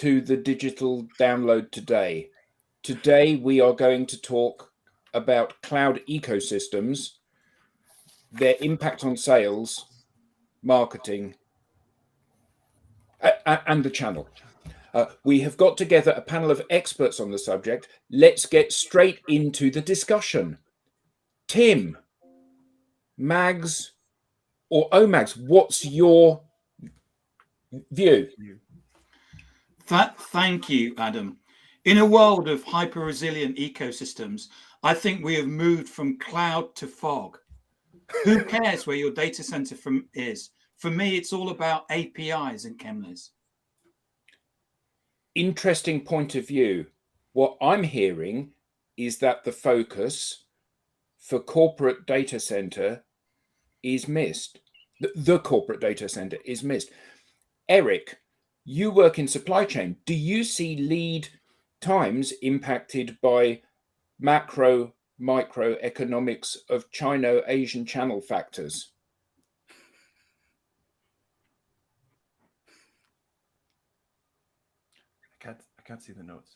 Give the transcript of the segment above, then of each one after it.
to the digital download today. Today, we are going to talk about cloud ecosystems, their impact on sales, marketing, and the channel. We have got together a panel of experts on the subject. Let's get straight into the discussion. Tim, Mags, or Omags, what's your view? Thank you, Adam. In a world of hyper-resilient ecosystems, I think we have moved from cloud to fog. Who cares where your data center is? For me, it's all about APIs and Chemless. Interesting point of view. What I'm hearing is that the focus for corporate data center is missed. The corporate data center is missed. Eric, you work in supply chain. Do you see lead times impacted by macro, micro economics of Chino-Asian channel factors? I can't see the notes.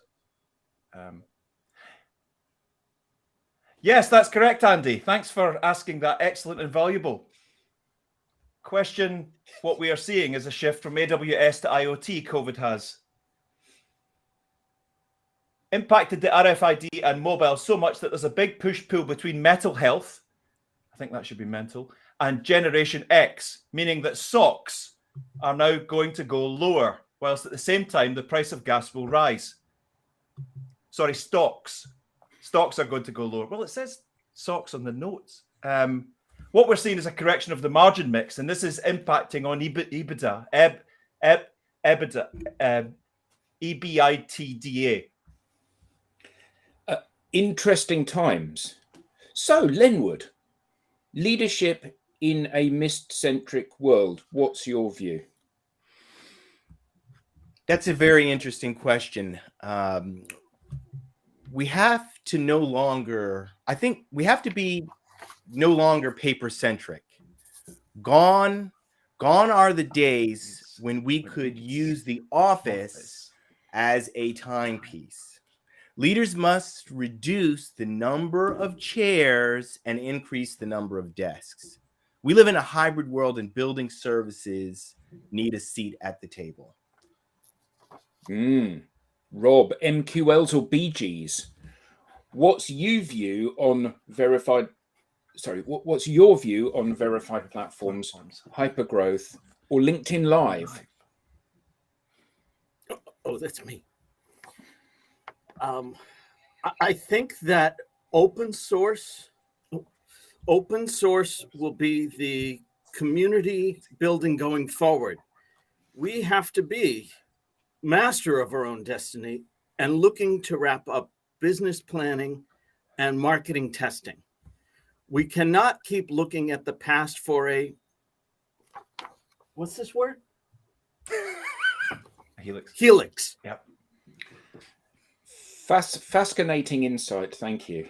Yes, that's correct, Andy. Thanks for asking that excellent and valuable question. What we are seeing is a shift from AWS to IoT. COVID has impacted the RFID and mobile so much that there's a big push-pull between mental health, I think that should be mental, and Generation X, meaning that SOCs are now going to go lower, whilst at the same time, the price of gas will rise. Sorry, stocks. Stocks are going to go lower. Well, it says SOCs on the notes. What we're seeing is a correction of the margin mix, and this is impacting on EBITDA, EBITDA. Interesting times. So, Lenwood, leadership in a mist-centric world, what's your view? That's a very interesting question. We have to no longer, I think we have to be no longer paper-centric. Gone are the days when we could use the office as a timepiece. Leaders must reduce the number of chairs and increase the number of desks. We live in a hybrid world, and building services need a seat at the table. Rob, MQLs or BGs? What's your view on verified platforms, hypergrowth, or LinkedIn Live? Oh, that's me. I think that open source will be the community building going forward. We have to be master of our own destiny and looking to wrap up business planning and marketing testing. We cannot keep looking at the past for what's this word? Helix. Yep. Fascinating insight. Thank you.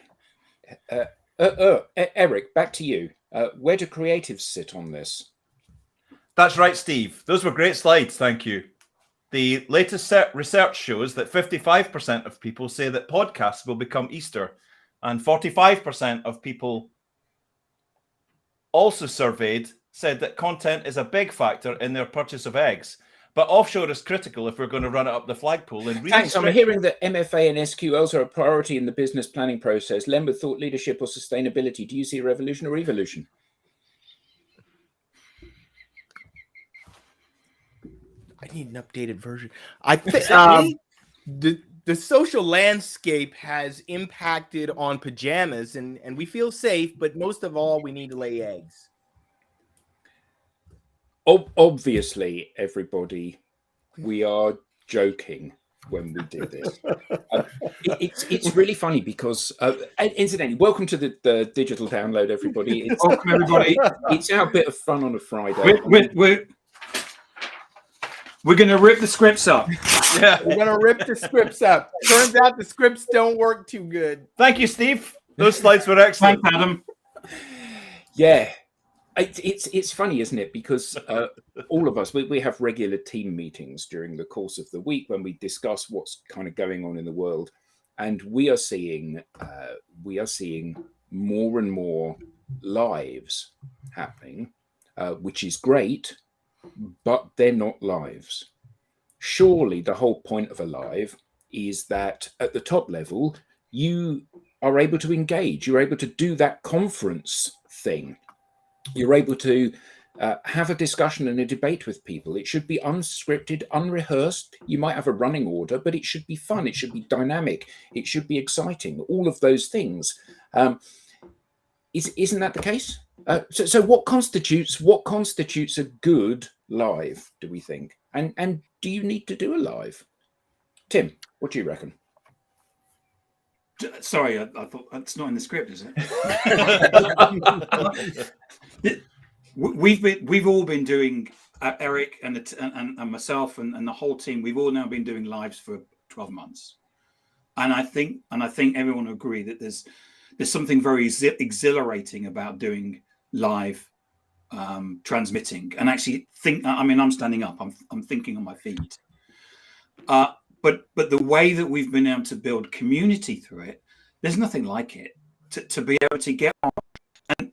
Eric, back to you. Where do creatives sit on this? That's right, Steve. Those were great slides. Thank you. The latest research shows that 55% of people say that podcasts will become Easter, and 45% of people also surveyed said that content is a big factor in their purchase of eggs. But offshore is critical if we're going to run it up the flagpole. And really Thanks. I'm hearing that MFA and SQLs are a priority in the business planning process. Lenwood, thought leadership or sustainability. Do you see a revolution or evolution? I need an updated version. I think the social landscape has impacted on pajamas, and we feel safe, but most of all, we need to lay eggs. Obviously, everybody, we are joking when we do this. It's really funny because, incidentally, welcome to the digital download, everybody. Welcome, everybody. It's our bit of fun on a Friday. We're going to rip the scripts up. Yeah, we're going to rip the scripts up. Turns out the scripts don't work too good. Thank you, Steve. Those slides were excellent. Thanks, Adam. Yeah. It's funny, isn't it? Because all of us, we have regular team meetings during the course of the week when we discuss what's kind of going on in the world, and we are seeing more and more lives happening, which is great, but they're not lives. Surely the whole point of a live is that at the top level you are able to engage, you're able to do that conference thing, you're able to have a discussion and a debate with people. It should be unscripted, unrehearsed. You might have a running order, but it should be fun, it should be dynamic, it should be exciting, all of those things. Isn't that the case? So what constitutes a good live, do we think? And do you need to do a live? Tim, what do you reckon? Sorry, I thought it's not in the script, is it? We've all been doing, Eric and myself and the whole team. We've all now been doing lives for 12 months, and I think everyone will agree that there's something very exhilarating about doing live transmitting, and actually I'm standing up, I'm thinking on my feet, but the way that we've been able to build community through it, there's nothing like it. To be able to get on and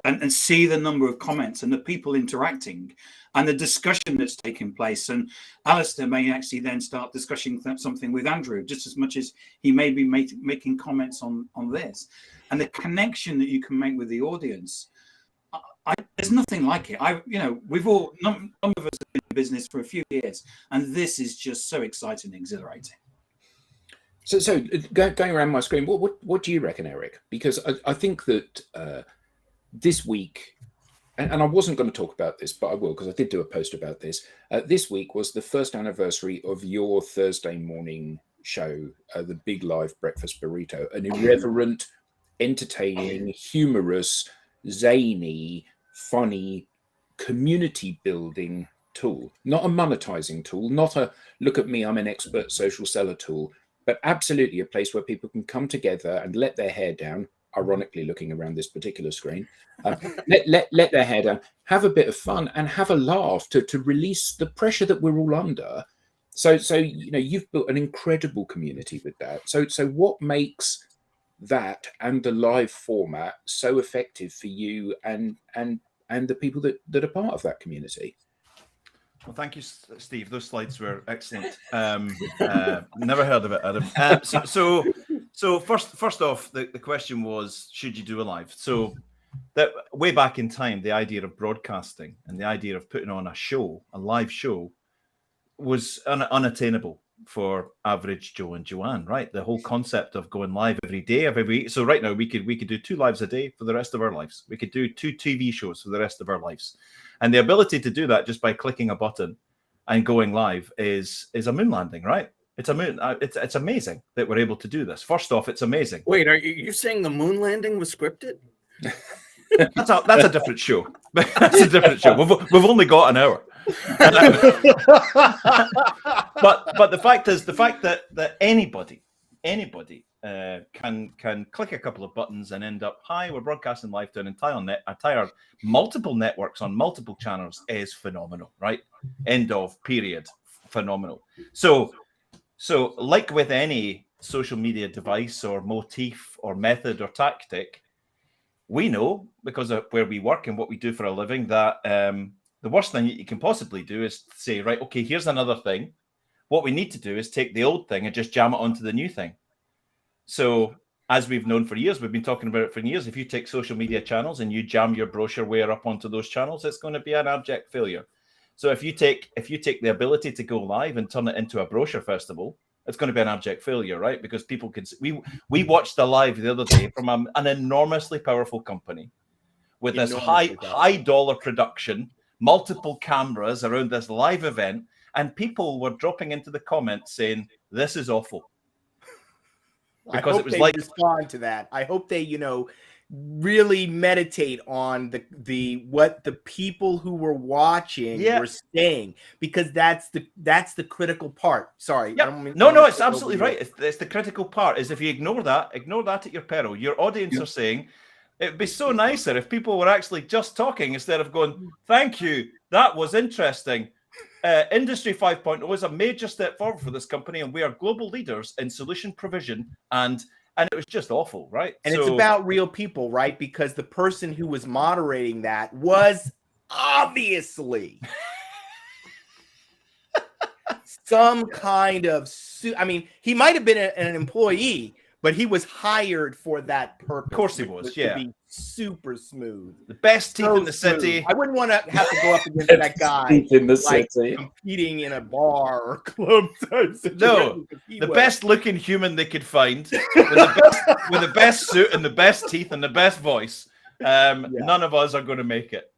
and see the number of comments and the people interacting and the discussion that's taking place, and Alistair may actually then start discussing something with Andrew just as much as he may be making comments on this, and the connection that you can make with the audience. There's nothing like it. We've all, some of us have been in business for a few years, and this is just so exciting and exhilarating. So going around my screen, what do you reckon, Eric? Because I think that this week, and I wasn't going to talk about this, but I will, because I did do a post about this. This week was the first anniversary of your Thursday morning show, the Big Live Breakfast Burrito, an irreverent, entertaining, humorous, zany, funny, community building tool, not a monetizing tool, not a look at me, I'm an expert social seller tool, but absolutely a place where people can come together and let their hair down, ironically looking around this particular screen, let their hair down, have a bit of fun and have a laugh to release the pressure that we're all under. So you've built an incredible community with that. So what makes that and the live format so effective for you and the people that are part of that community? Well, thank you, Steve. Those slides were excellent. Never heard of it, Adam. So first off, the question was, should you do a live? So that way back in time, the idea of broadcasting and the idea of putting on a live show, was unattainable for average Joe and Joanne, right? The whole concept of going live every day, every week. So right now we could do 2 lives a day for the rest of our lives. We could do 2 TV shows for the rest of our lives. And the ability to do that just by clicking a button and going live is a moon landing, right? It's amazing that we're able to do this. First off, it's amazing. Wait, are you saying the moon landing was scripted? That's a different show. That's a different show. We've only got an hour. But the fact that anybody can click a couple of buttons and end up, hi, we're broadcasting live to an entire multiple networks on multiple channels is phenomenal, right? End of, period. Phenomenal. So like with any social media device or motif or method or tactic, we know, because of where we work and what we do for a living, that the worst thing you can possibly do is say, right, okay, here's another thing. What we need to do is take the old thing and just jam it onto the new thing. So as we've known for years, we've been talking about it for years, if you take social media channels and you jam your brochureware up onto those channels, it's going to be an abject failure. So if you take the ability to go live and turn it into a brochure festival, it's going to be an abject failure, right? Because people can see. We watched a live the other day from an enormously powerful company with this high dollar production, multiple cameras around this live event, and people were dropping into the comments saying, this is awful. Because it was like, respond to that. I hope they, really meditate on the what the people who were watching were saying, because that's the critical part. Sorry. Yep. No, it's absolutely right. It's the critical part. Is if you ignore that at your peril. Your audience are saying, It'd be so nicer if people were actually just talking instead of going, thank you, that was interesting. Industry 5.0 is a major step forward for this company, and we are global leaders in solution provision. And it was just awful, right? And it's about real people, right? Because the person who was moderating that was obviously some kind of I mean, he might have been an employee, but he was hired for that purpose. Of course he was, to be super smooth. The best teeth in the smooth. city. I wouldn't want to have to go up against that guy in the like city. competing in a bar or club type situation. No, the best looking human they could find with the best suit and the best teeth and the best voice. None of us are going to make it.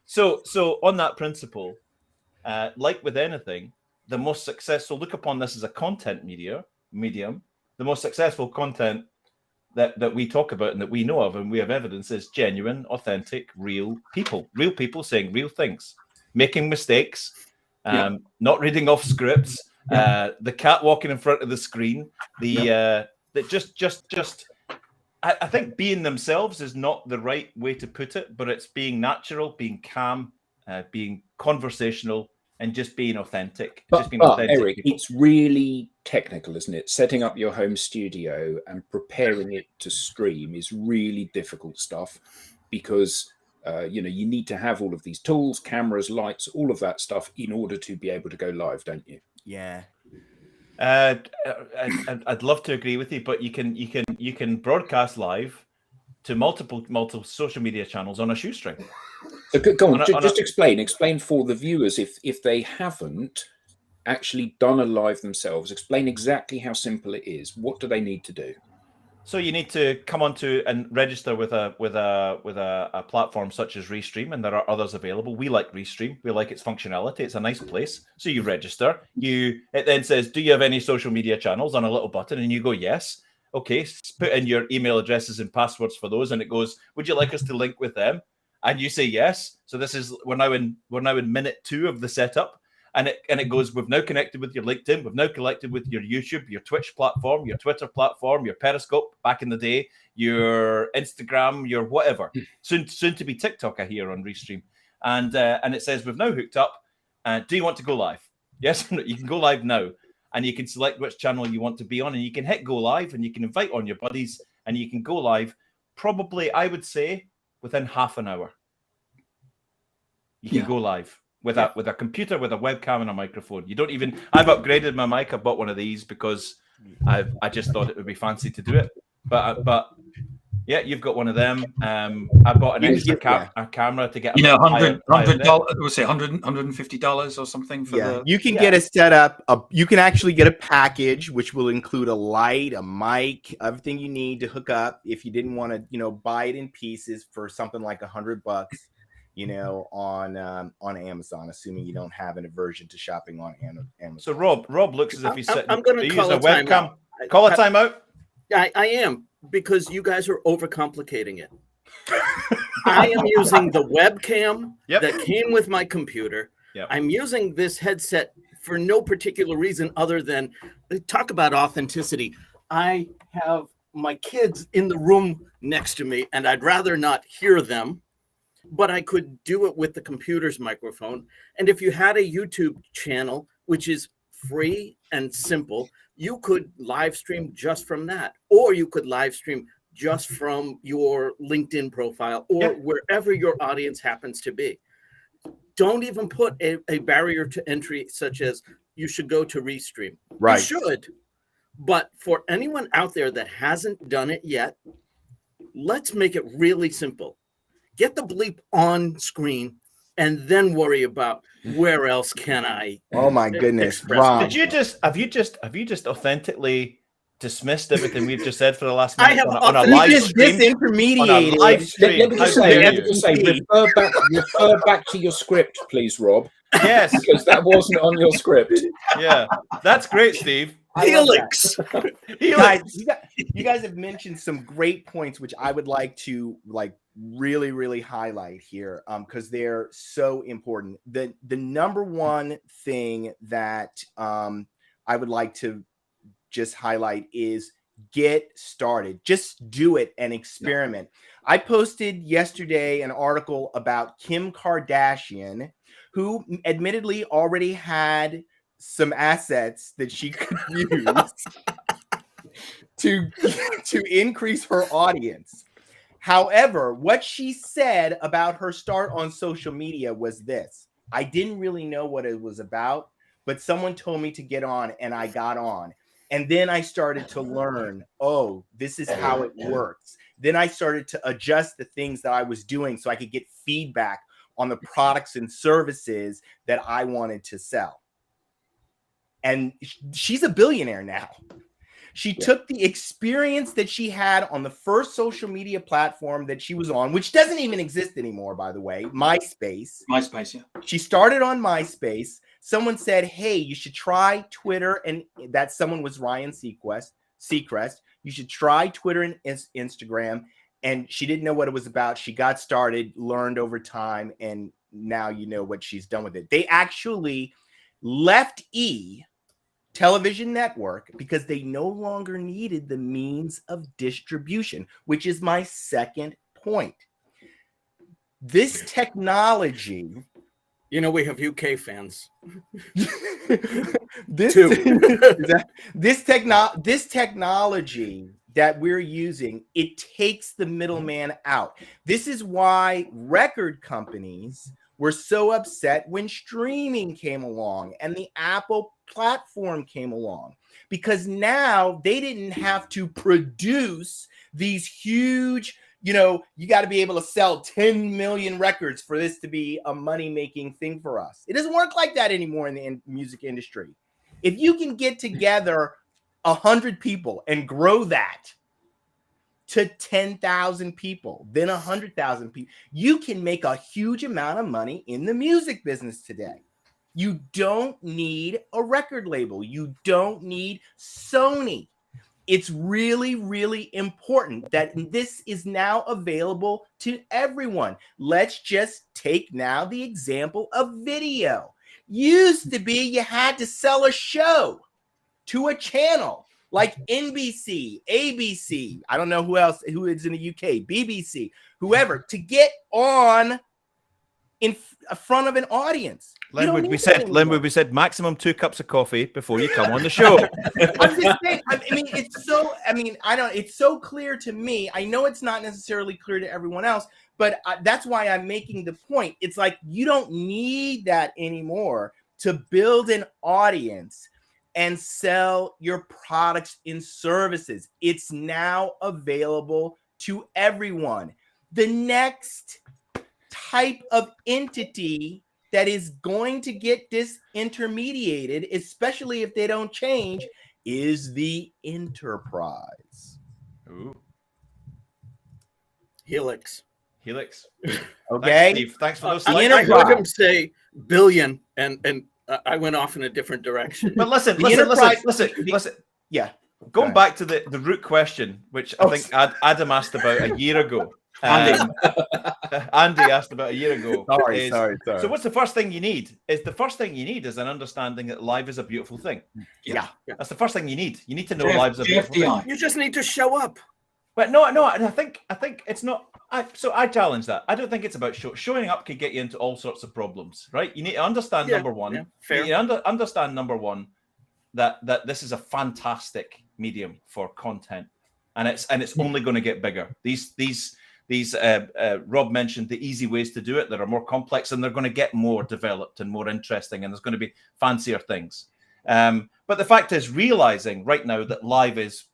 So on that principle, like with anything, the most successful, look upon this as a content medium, the most successful content that we talk about and that we know of and we have evidence is genuine, authentic, real people saying real things, making mistakes, not reading off scripts, the cat walking in front of the screen, that just I think being themselves is not the right way to put it, but it's being natural, being calm, being conversational, and just being authentic. But Eric, it's really technical, isn't it? Setting up your home studio and preparing it to stream is really difficult stuff because you need to have all of these tools, cameras, lights, all of that stuff in order to be able to go live, don't you? Yeah. I'd love to agree with you, but you can broadcast live to multiple social media channels on a shoestring. So go on, just explain for the viewers if they haven't actually done a live themselves. Explain exactly how simple it is. What do they need to do? So you need to come onto and register with a platform such as Restream, and there are others available. We like Restream. We like its functionality. It's a nice place. So you register. It then says, "Do you have any social media channels?" on a little button, and you go, "Yes." Okay, put in your email addresses and passwords for those, and it goes, "Would you like us to link with them?" And you say yes. So we're now in minute 2 of the setup. And it goes, we've now connected with your LinkedIn, we've now connected with your YouTube, your Twitch platform, your Twitter platform, your Periscope back in the day, your Instagram, your whatever. Soon to be TikTok, I hear, on Restream. And it says, we've now hooked up. Do you want to go live? Yes or no? You can go live now. And you can select which channel you want to be on. And you can hit go live and you can invite on your buddies. And you can go live probably, I would say, within half an hour. You can go live. With a computer, with a webcam and a microphone. I've upgraded my mic. I bought one of these because I just thought it would be fancy to do it. But yeah, you've got one of them. I bought an extra camera to get $100, we'll say $150 or something for you can get a setup. You can actually get a package which will include a light, a mic, everything you need to hook up. If you didn't want to, buy it in pieces for something like $100. On Amazon, assuming you don't have an aversion to shopping on Amazon. So Rob looks as if he's sitting. I'm going to call a webcam. Call a timeout. I am, because you guys are overcomplicating it. I am using the webcam that came with my computer. Yep. I'm using this headset for no particular reason other than talk about authenticity. I have my kids in the room next to me, and I'd rather not hear them. But I could do it with the computer's microphone. And if you had a YouTube channel, which is free and simple, you could live stream just from that. Or you could live stream just from your LinkedIn profile or wherever your audience happens to be. Don't even put a barrier to entry such as you should go to Restream. Right. You should. But for anyone out there that hasn't done it yet, let's make it really simple. Get the bleep on screen and then worry about where else can I. Oh my goodness, Rob. Have you just authentically dismissed everything we've just said for the last minute on a live stream? Disintermediated. Let me just say, refer back to your script, please, Rob. Yes, because that wasn't on your script. Yeah, that's great, Steve. Helix. Guys, you guys have mentioned some great points, which I would like to really, really highlight here, because they're so important. The number one thing that I would like to just highlight is get started. Just do it and experiment. I posted yesterday an article about Kim Kardashian, who admittedly already had some assets that she could use to increase her audience. However, what she said about her start on social media was this: I didn't really know what it was about, but someone told me to get on and I got on. And then I started to learn, oh, this is how it works. Then I started to adjust the things that I was doing so I could get feedback on the products and services that I wanted to sell. And she's a billionaire now. She took the experience that she had on the first social media platform that she was on, which doesn't even exist anymore, by the way, MySpace. MySpace, yeah. She started on MySpace. Someone said, hey, you should try Twitter. And that someone was Ryan Seacrest. You should try Twitter and Instagram. And she didn't know what it was about. She got started, learned over time, and now you know what she's done with it. They actually left television network because they no longer needed the means of distribution, which is my second point. This technology, we have UK fans. this technology that we're using, it takes the middleman out. This is why record companies were so upset when streaming came along and the Apple platform came along, because now they didn't have to produce these huge, you got to be able to sell 10 million records for this to be a money-making thing for us. It doesn't work like that anymore in the music industry. If you can get together 100 people and grow that to 10,000 people, then 100,000 people, you can make a huge amount of money in the music business today. You don't need a record label. You don't need Sony. It's really, really important that this is now available to everyone. Let's just take now the example of video. Used to be you had to sell a show to a channel like NBC, ABC, I don't know who is in the UK, BBC, whoever, to get on in front of an audience. Len would be said maximum 2 cups of coffee before you come on the show. I'm just saying, it's so clear to me. I know it's not necessarily clear to everyone else, but that's why I'm making the point. It's like you don't need that anymore to build an audience and sell your products and services. It's now available to everyone. The next type of entity that is going to get disintermediated, especially if they don't change, is the enterprise. Ooh. Helix. Okay. Thanks, Steve. Thanks for those. I heard him say billion, and I went off in a different direction. But listen. Yeah. Going back to the root question, which I think Adam asked about a year ago. Andy asked about a year ago. Sorry. So what's the first thing you need? The first thing you need is an understanding that live is a beautiful thing. Yeah. That's the first thing you need. You need to know live is a beautiful thing. You just need to show up. But no, I think it's not. So I challenge that. I don't think it's about showing up can get you into all sorts of problems, right? You need to understand number one. Yeah, fair. You understand number one that this is a fantastic medium for content, and it's only going to get bigger. These Rob mentioned the easy ways to do it that are more complex, and they're going to get more developed and more interesting, and there's going to be fancier things. But the fact is, realizing right now that live is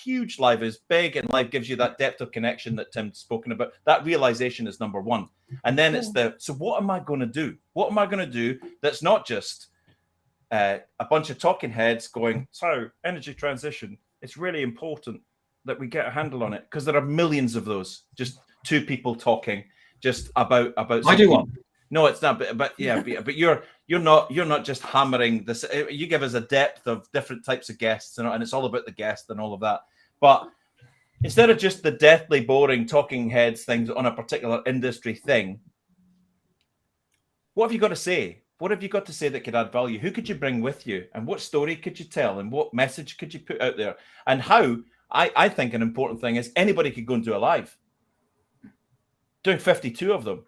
huge, live is big, and live gives you that depth of connection that Tim's spoken about. That realization is number one. And then it's so what am I going to do? What am I going to do that's not just a bunch of talking heads going, so energy transition, it's really important that we get a handle on it, because there are millions of those, just two people talking just about I do one. No, it's not, but you're not just hammering this. You give us a depth of different types of guests, and it's all about the guest and all of that. But instead of just the deathly boring talking heads things on a particular industry thing, what have you got to say? What have you got to say that could add value? Who could you bring with you? And what story could you tell? And what message could you put out there? And how I think an important thing is anybody could go and do a live. Doing 52 of them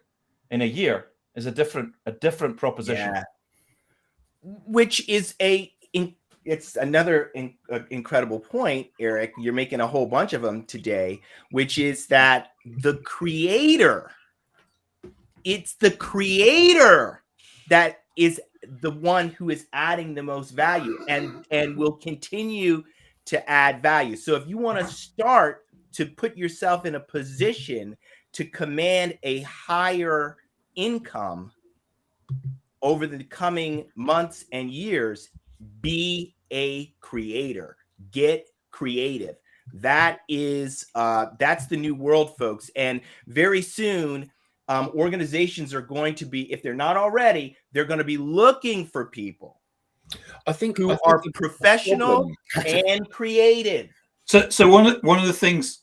in a year is a different proposition. Yeah. Which is it's another incredible point, Eric. You're making a whole bunch of them today, which is that it's the creator that is the one who is adding the most value and will continue to add value. So if you want to start to put yourself in a position to command a higher income over the coming months and years, be a creator. Get creative. That's the new world, folks. And very soon, organizations are going to be, if they're not already, they're going to be looking for people who are professional and creative. So one of the things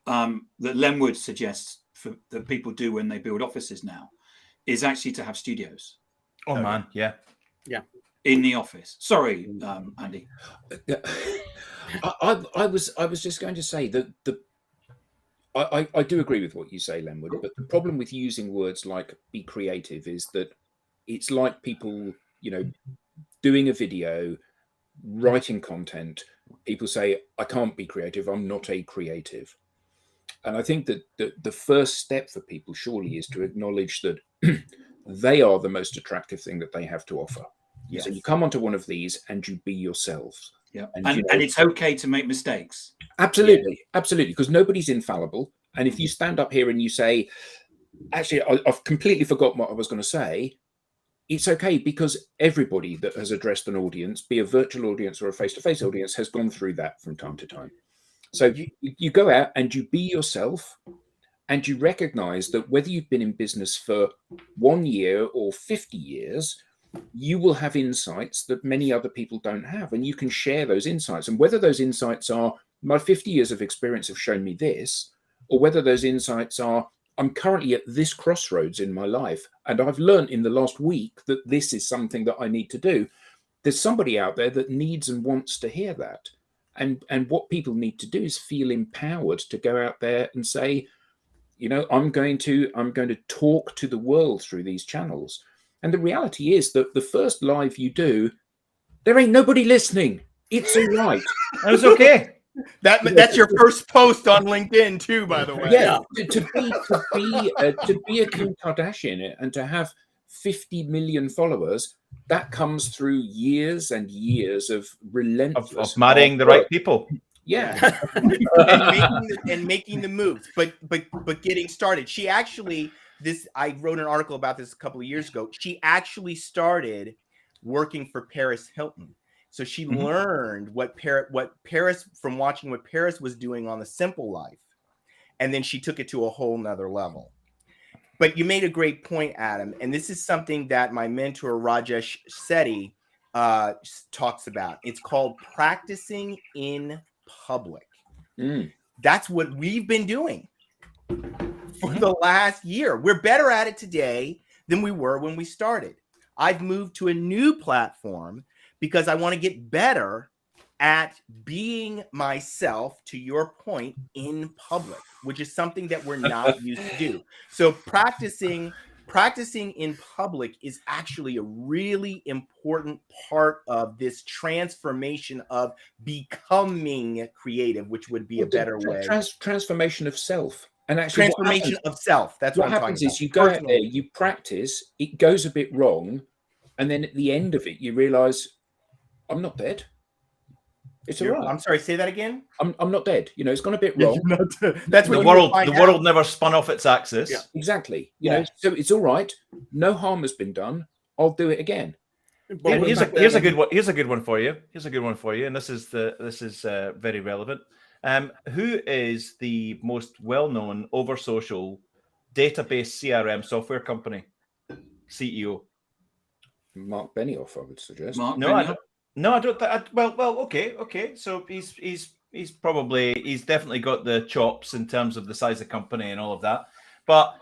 that Len suggests that people do when they build offices now is actually to have studios. Oh man, yeah. In the office. Sorry, Andy. I was just going to say that I do agree with what you say, Lenwood, but the problem with using words like be creative is that it's like people, doing a video, writing content. People say, I can't be creative. I'm not a creative. And I think that the first step for people surely is to acknowledge that they are the most attractive thing that they have to offer. Yes. So you come onto one of these and you be yourselves. Yeah. And it's okay to make mistakes. Absolutely. Absolutely. Because nobody's infallible. And if you stand up here and you say, actually, I've completely forgotten what I was going to say, it's okay, because everybody that has addressed an audience, be a virtual audience or a face-to-face audience, has gone through that from time to time. So you go out and you be yourself, and you recognize that whether you've been in business for 1 year or 50 years, you will have insights that many other people don't have, and you can share those insights. And whether those insights are, my 50 years of experience have shown me this, or whether those insights are, I'm currently at this crossroads in my life, and I've learned in the last week that this is something that I need to do. There's somebody out there that needs and wants to hear that. And what people need to do is feel empowered to go out there and say, I'm going to talk to the world through these channels. And the reality is that the first live you do, there ain't nobody listening. It's all right. It's okay. That's your first post on LinkedIn too, by the way. Yeah, to be a Kim Kardashian and to have 50 million followers, that comes through years and years of relentless of marrying the right people. Yeah, and making the moves, but getting started. She actually, I wrote an article about this a couple of years ago. She actually started working for Paris Hilton. So she learned what Paris, from watching what Paris was doing on The Simple Life, and then she took it to a whole nother level. But you made a great point, Adam, and this is something that my mentor Rajesh Sethi talks about. It's called practicing in public. That's what we've been doing for the last year. We're better at it today than we were when we started. I've moved to a new platform because I want to get better at being myself, to your point, in public, which is something that we're not used to do. So practicing in public is actually a really important part of this transformation of becoming creative, which would be a better way. Transformation of self. And actually transformation of self. That's what happens is you go out there, you practice, it goes a bit wrong, and then at the end of it, you realize, I'm not dead. It's all right. I'm sorry, say that again. I'm not dead. It's gone a bit wrong. That's what the world never spun off its axis. Yeah, exactly. So it's all right. No harm has been done. I'll do it again. And here's a good one. Here's a good one for you. And this is very relevant. Who is the most well-known over social database CRM software company CEO? Mark Benioff, I would suggest. I don't. Well, okay. So he's definitely got the chops in terms of the size of company and all of that. But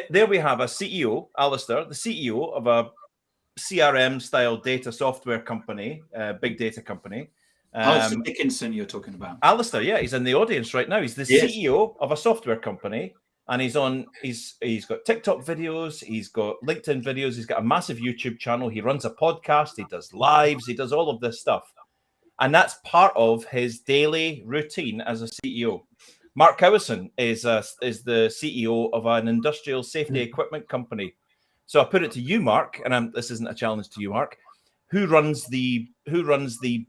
there we have a CEO, Alistair, the CEO of a CRM style data software company, big data company, Alistair Dickinson, you're talking about. Alistair, yeah, he's in the audience right now. He's the CEO of a software company, and he's got TikTok videos, he's got LinkedIn videos, he's got a massive YouTube channel, he runs a podcast, he does lives, he does all of this stuff. And that's part of his daily routine as a CEO. Mark Cowison is the CEO of an industrial safety equipment company. So I put it to you, Mark, and this isn't a challenge to you, Mark. Who runs the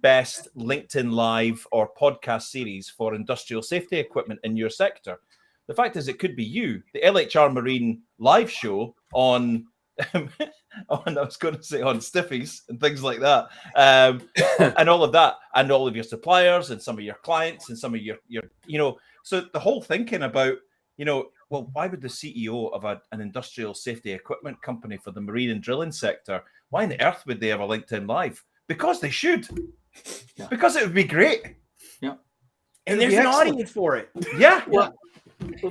best LinkedIn Live or podcast series for industrial safety equipment in your sector? The fact is, it could be you. The LHR Marine live show on I was going to say on Stiffies and things like that, and all of that, and all of your suppliers and some of your clients and some of your So the whole thinking about well, why would the CEO of an industrial safety equipment company for the marine and drilling sector, why on earth would they have a LinkedIn Live? Because they should. Yeah. Because it would be great. Yeah. And there's an audience for it. Yeah. Well,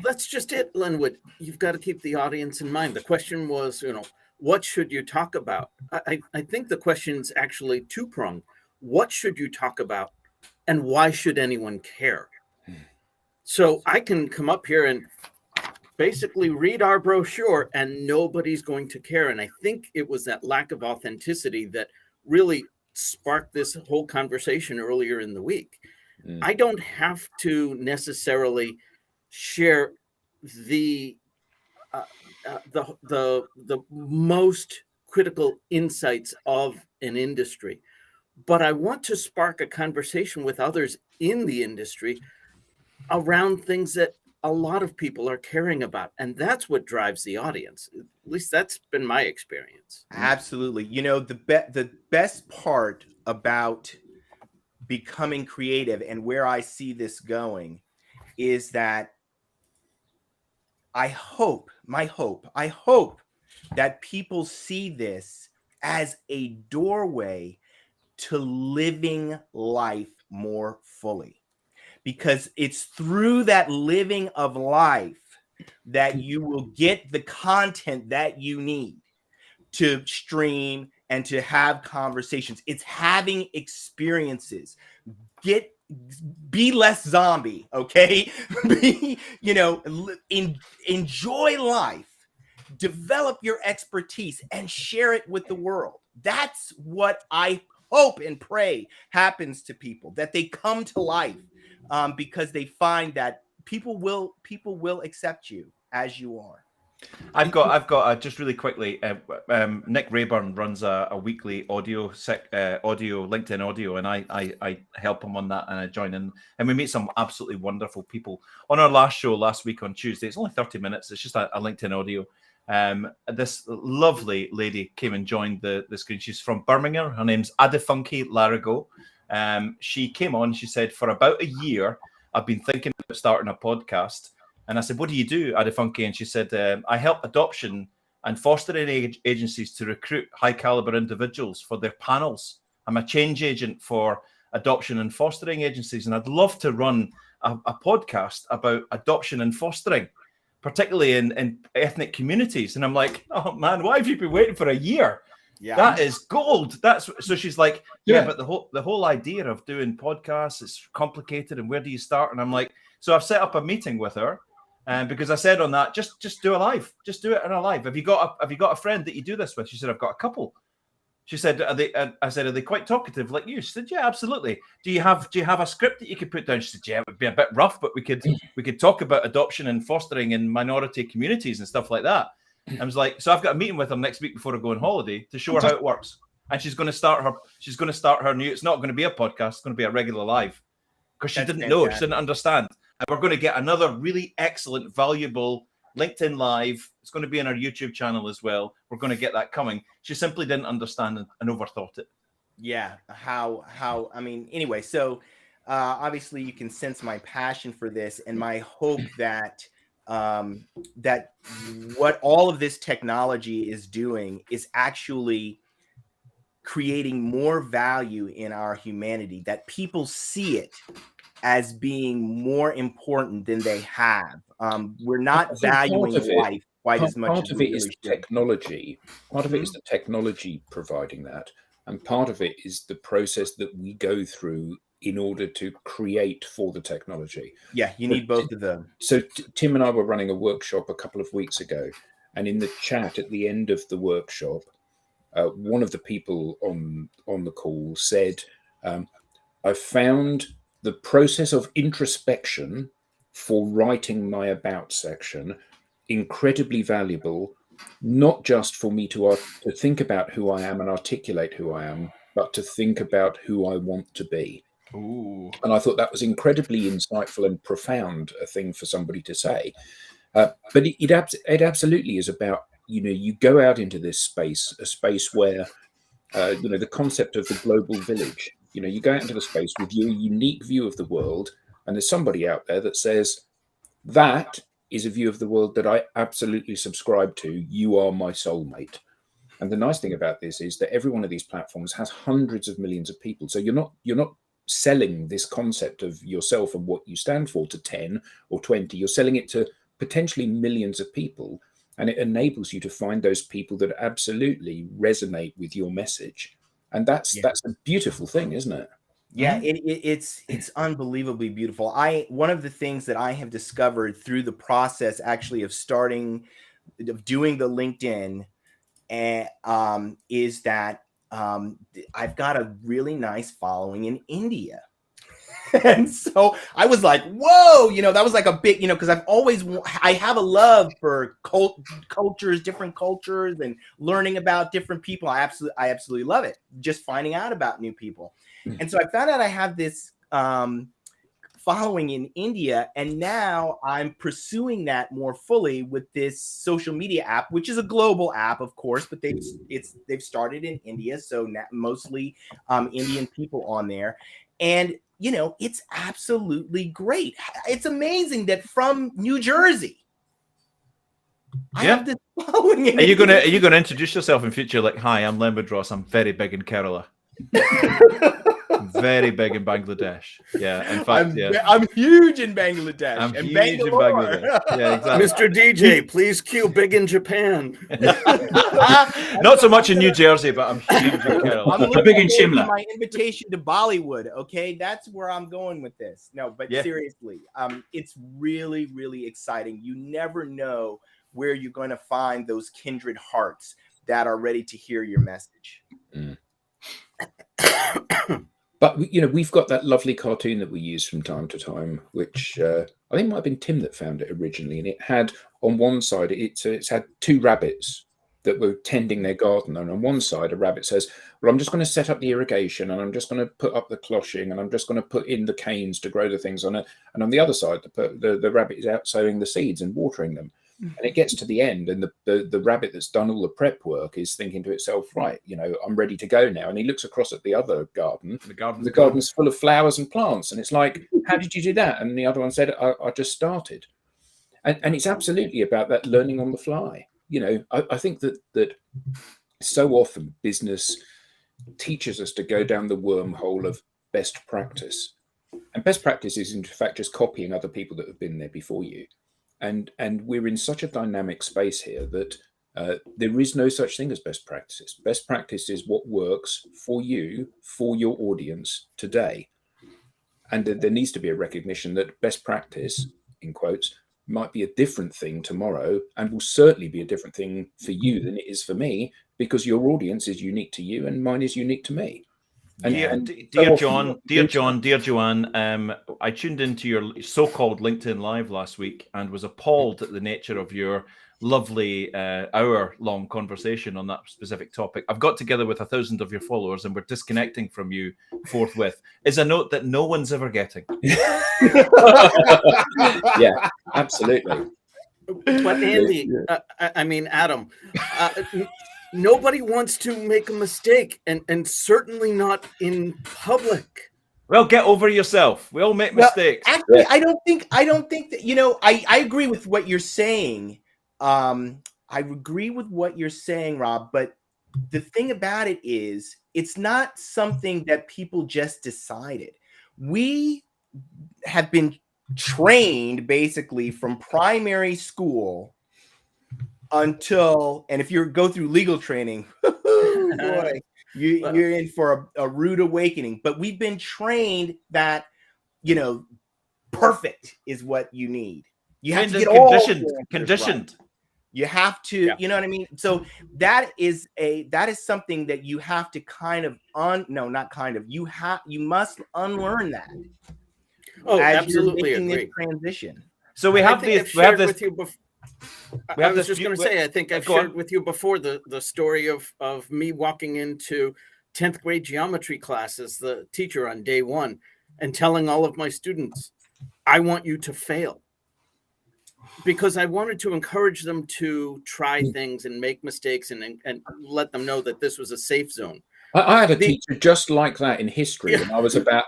that's just it, Linwood. You've got to keep the audience in mind. The question was, what should you talk about? I think the question's actually two-pronged. What should you talk about, and why should anyone care? So I can come up here and basically read our brochure and nobody's going to care. And I think it was that lack of authenticity that really sparked this whole conversation earlier in the week. I don't have to necessarily share the most critical insights of an industry, but I want to spark a conversation with others in the industry around things that a lot of people are caring about. And that's what drives the audience. At least that's been my experience. Absolutely. The best part about becoming creative and where I see this going is that I hope that people see this as a doorway to living life more fully. Because it's through that living of life that you will get the content that you need to stream and to have conversations. It's having experiences. Be less zombie, okay? Enjoy life, develop your expertise, and share it with the world. That's what I hope and pray happens to people, that they come to life. Because they find that people will accept you as you are. I've got just really quickly. Nick Rayburn runs a weekly audio LinkedIn audio, and I help him on that, and I join in, and we meet some absolutely wonderful people. On our last show last week on Tuesday, it's only 30 minutes. It's just a LinkedIn audio. This lovely lady came and joined the screen. She's from Birmingham. Her name's Adefunke Larigo. She came on, she said, for about a year, I've been thinking about starting a podcast. And I said, what do you do, Adefunke? And she said, I help adoption and fostering agencies to recruit high caliber individuals for their panels. I'm a change agent for adoption and fostering agencies. And I'd love to run a podcast about adoption and fostering, particularly in ethnic communities. And I'm like, oh man, why have you been waiting for a year? Yeah, that is gold. So she's like, yeah, but the whole idea of doing podcasts is complicated, and where do you start? And I'm like, so I've set up a meeting with her, because I said on that, just do a live, just do it in a live. Have you got a friend that you do this with? She said, I've got a couple. She said, I said, are they quite talkative like you? She said, yeah, absolutely. Do you have a script that you could put down? She said, yeah, it would be a bit rough, but we could talk about adoption and fostering in minority communities and stuff like that. I was like, so I've got a meeting with her next week before I go on holiday to show her how it works. And she's going to start her new, it's not going to be a podcast, it's going to be a regular live. Because she didn't know, she didn't understand. And we're going to get another really excellent, valuable LinkedIn Live. It's going to be on our YouTube channel as well. We're going to get that coming. She simply didn't understand and overthought it. Yeah. Anyway, so obviously you can sense my passion for this and my hope that that what all of this technology is doing is actually creating more value in our humanity, that people see it as being more important than they have. We're not valuing life quite as much. Part of it is technology. Part of it is the technology providing that. And part of it is the process that we go through in order to create for the technology. Yeah, you need both of them. So Tim and I were running a workshop a couple of weeks ago, and in the chat at the end of the workshop, one of the people on the call said, I found the process of introspection for writing my about section incredibly valuable, not just for me to think about who I am and articulate who I am, but to think about who I want to be. Ooh. And I thought that was incredibly insightful and profound a thing for somebody to say. But it absolutely is about, you go out into this space, a space where, the concept of the global village, you go out into the space with your unique view of the world, and there's somebody out there that says, that is a view of the world that I absolutely subscribe to. You are my soulmate. And the nice thing about this is that every one of these platforms has hundreds of millions of people. So you're not selling this concept of yourself and what you stand for to 10 or 20. You're selling it to potentially millions of people, and it enables you to find those people that absolutely resonate with your message. And that's a beautiful thing, isn't it? Yeah, it's unbelievably beautiful. One of the things that I have discovered through the process actually of doing the LinkedIn is that I've got a really nice following in India. And so I was like, whoa, that was like a big, because I have a love for cultures, different cultures, and learning about different people. I absolutely love it. Just finding out about new people. And so I found out I have this following in India, and now I'm pursuing that more fully with this social media app, which is a global app, of course, but they've started in India, so mostly Indian people on there. And it's absolutely great. It's amazing that from New Jersey, I have this following. Are you gonna introduce yourself in future? Like, hi, I'm Len Woodross. I'm very big in Kerala. Very big in Bangladesh. Yeah, in fact, I'm huge in Bangladesh. I'm huge in Bangladesh. Yeah, exactly. Mr. DJ, please cue big in Japan. Not so much in New Jersey, but I'm huge in Kerala. I'm big in looking Shimla. for my invitation to Bollywood. Okay, that's where I'm going with this. No, but seriously, it's really, really exciting. You never know where you're going to find those kindred hearts that are ready to hear your message. But we've got that lovely cartoon that we use from time to time, which I think might have been Tim that found it originally, and it had on one side it's had two rabbits that were tending their garden, and on one side a rabbit says, well, I'm just going to set up the irrigation, and I'm just going to put up the cloching, and I'm just going to put in the canes to grow the things on it, and on the other side the rabbit is out sowing the seeds and watering them. And it gets to the end, and the rabbit that's done all the prep work is thinking to itself, right, I'm ready to go now. And he looks across at the other garden. The garden's full of flowers and plants. And it's like, how did you do that? And the other one said, I just started. And it's absolutely about that learning on the fly. I think that so often business teaches us to go down the wormhole of best practice. And best practice is, in fact, just copying other people that have been there before you. And we're in such a dynamic space here that there is no such thing as best practices. Best practice is what works for you, for your audience today. And there needs to be a recognition that best practice, in quotes, might be a different thing tomorrow, and will certainly be a different thing for you than it is for me, because your audience is unique to you and mine is unique to me. And dear John, dear Joanne, I tuned into your so-called LinkedIn Live last week and was appalled at the nature of your lovely hour-long conversation on that specific topic. I've got together with 1,000 of your followers and we're disconnecting from you forthwith. Is a note that no one's ever getting. Yeah, absolutely. But Andy, Adam, nobody wants to make a mistake, and certainly not in public. Well, get over yourself. We all make mistakes. Actually, I don't think that, I agree with what you're saying. I agree with what you're saying, Rob, but the thing about it is it's not something that people just decided. We have been trained basically from primary school until, and if you go through legal training, boy, You're in for a rude awakening. But we've been trained that, perfect is what you need. You have to get conditioned. Right. You have to, you know what I mean? So that is something that you have to you must unlearn that. Oh, as absolutely you're making agree. this transition. So we have this. I was just going to say, I think I've shared with you before the story of me walking into 10th grade geometry class as the teacher on day one and telling all of my students, I want you to fail. Because I wanted to encourage them to try things and make mistakes and let them know that this was a safe zone. I had a teacher just like that in history when I was about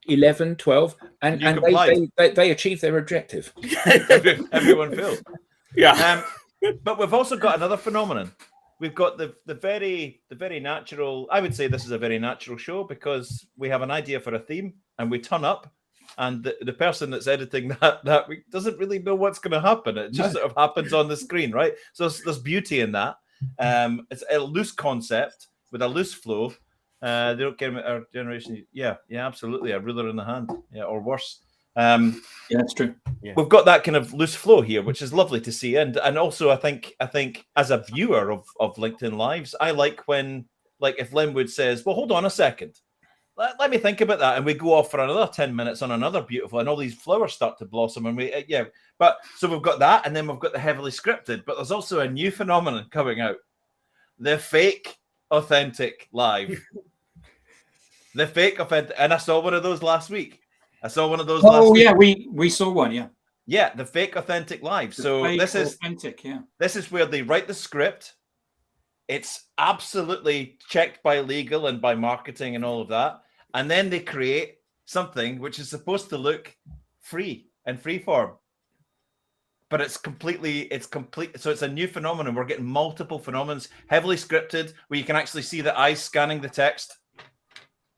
11, 12, and they achieved their objective. Everyone failed. Yeah. But we've also got another phenomenon. We've got the very natural. I would say this is a very natural show because we have an idea for a theme and we turn up, and the person that's editing that week doesn't really know what's going to happen. It just sort of happens on the screen, right? So there's beauty in that. It's a loose concept with a loose flow. They don't care about our generation. Yeah, absolutely. A ruler in the hand, or worse. Yeah, that's true. Yeah. We've got that kind of loose flow here, which is lovely to see. And also, I think as a viewer of LinkedIn Lives, I like when, like, if Linwood says, "Well, hold on a second, let me think about that," and we go off for another 10 minutes on another beautiful, and all these flowers start to blossom, and But so we've got that, and then we've got the heavily scripted. But there's also a new phenomenon coming out: the fake authentic live. The fake authentic, and I saw one of those last week. Oh, yeah, we saw one, yeah. Yeah, the fake authentic live. So this is authentic, yeah. This is where they write the script. It's absolutely checked by legal and by marketing and all of that. And then they create something which is supposed to look free and free form. But it's complete. So it's a new phenomenon. We're getting multiple phenomena, heavily scripted, where you can actually see the eyes scanning the text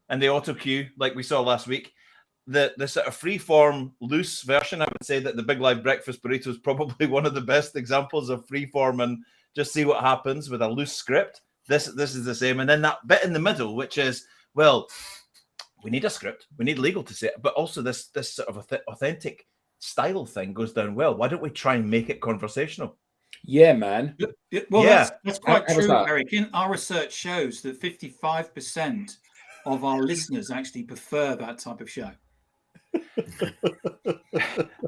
and the auto cue like we saw last week. The sort of free-form, loose version, I would say that the Big Live Breakfast Burrito is probably one of the best examples of free-form and just see what happens with a loose script. This is the same. And then that bit in the middle, which is, well, we need a script, we need legal to say it, but also this sort of authentic style thing goes down well. Why don't we try and make it conversational? Yeah, man. Well, that's quite true, Eric. In our research shows that 55% of our listeners actually prefer that type of show.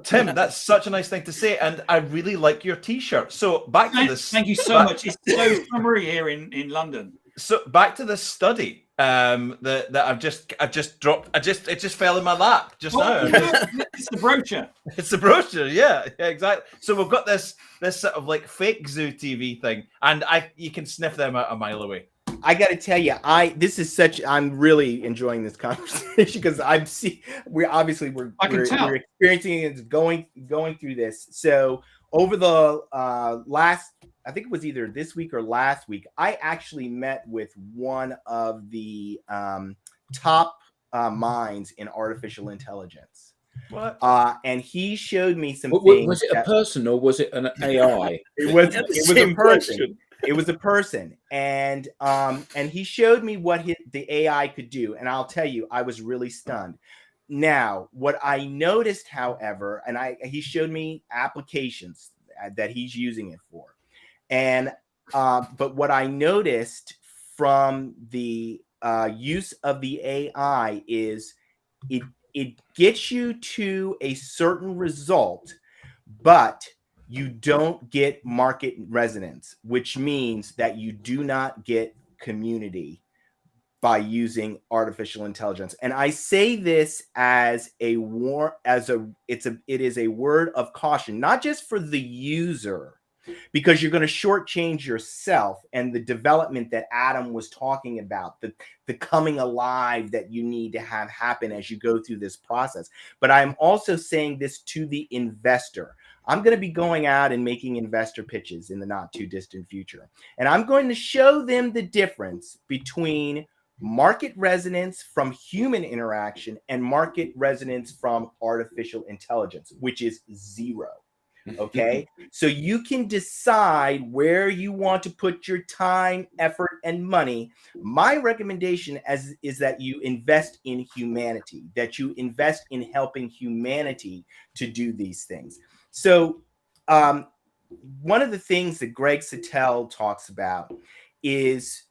Tim, that's such a nice thing to say, and I really like your T-shirt. So back to this. Thank you so much. It's so summery here in London. So back to this study that I've just dropped. It just fell in my lap just now. It's the brochure. It's the brochure. Yeah, exactly. So we've got this sort of like fake Zoo TV thing, and you can sniff them out a mile away. I got to tell you, I'm really enjoying this conversation because we're experiencing it, going through this. So over the last, I think it was either this week or last week, I actually met with one of the top minds in artificial intelligence. What? And he showed me some things. Was it a person or was it an AI? It was a person. It was a person, and he showed me what the AI could do, and I'll tell you, I was really stunned. Now, what I noticed, however, and he showed me applications that he's using it for, and but what I noticed from the use of the AI is it gets you to a certain result, but you don't get market resonance, which means that you do not get community by using artificial intelligence. And I say this as it is a word of caution, not just for the user, because you're going to shortchange yourself and the development that Adam was talking about, the coming alive that you need to have happen as you go through this process. But I'm also saying this to the investor. I'm going to be going out and making investor pitches in the not too distant future. And I'm going to show them the difference between market resonance from human interaction and market resonance from artificial intelligence, which is zero. Okay. So you can decide where you want to put your time, effort, and money. My recommendation is that you invest in humanity, that you invest in helping humanity to do these things. So one of the things that Greg Sattel talks about is